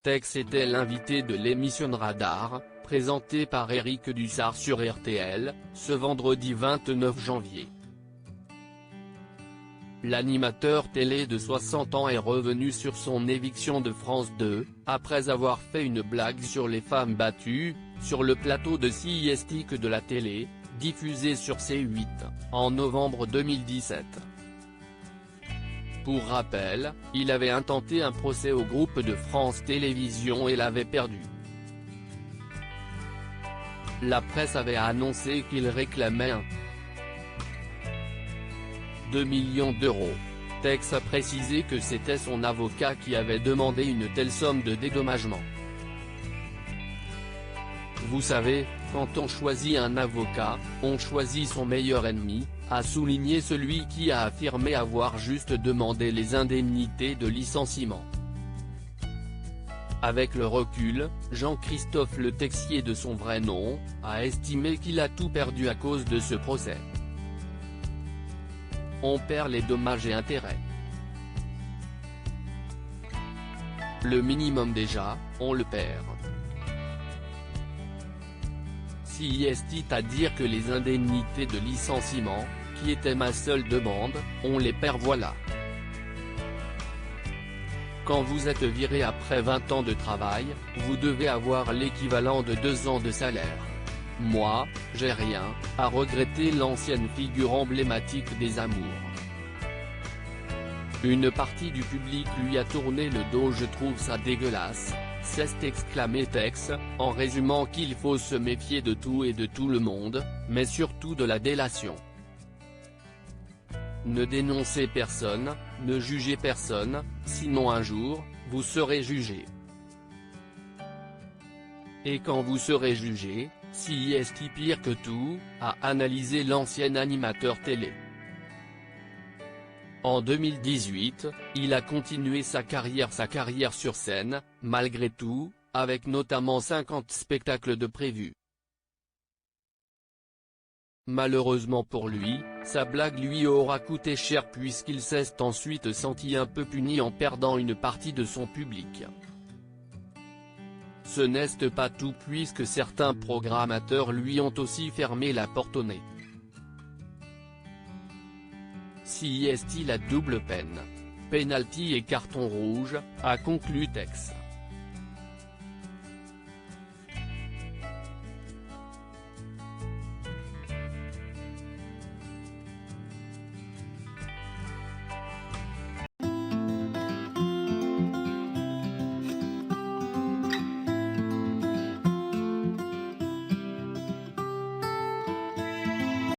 Tex était l'invité de l'émission Radar, présentée par Éric Dussart sur RTL, ce vendredi 29 janvier. L'animateur télé de 60 ans est revenu sur son éviction de France 2, après avoir fait une blague sur les femmes battues, sur le plateau de CSI de la télé, diffusé sur C8, en novembre 2017. Pour rappel, il avait intenté un procès au groupe de France Télévisions et l'avait perdu. La presse avait annoncé qu'il réclamait 2 millions d'euros. Tex a précisé que c'était son avocat qui avait demandé une telle somme de dédommagement. Vous savez, quand on choisit un avocat, on choisit son meilleur ennemi, a souligné celui qui a affirmé avoir juste demandé les indemnités de licenciement. Avec le recul, Jean-Christophe Le Texier de son vrai nom, a estimé qu'il a tout perdu à cause de ce procès. On perd les dommages et intérêts. Le minimum déjà, on le perd. Si est à dire que les indemnités de licenciement, qui étaient ma seule demande, on les perd voilà. Quand vous êtes viré après 20 ans de travail, vous devez avoir l'équivalent de 2 ans de salaire. Moi, j'ai rien, a regretté l'ancienne figure emblématique des Amours. Une partie du public lui a tourné le dos. Je trouve ça dégueulasse, s'est exclamé Tex, en résumant qu'il faut se méfier de tout et de tout le monde, mais surtout de la délation. Ne dénoncez personne, ne jugez personne, sinon un jour, vous serez jugé. Et quand vous serez jugé, si est pire que tout, a analysé l'ancien animateur télé. En 2018, il a continué sa carrière sur scène, malgré tout, avec notamment 50 spectacles de prévus. Malheureusement pour lui, sa blague lui aura coûté cher puisqu'il s'est ensuite senti un peu puni en perdant une partie de son public. Ce n'est pas tout puisque certains programmateurs lui ont aussi fermé la porte au nez. Si est-il à double peine, pénalty et carton rouge, a conclu Tex.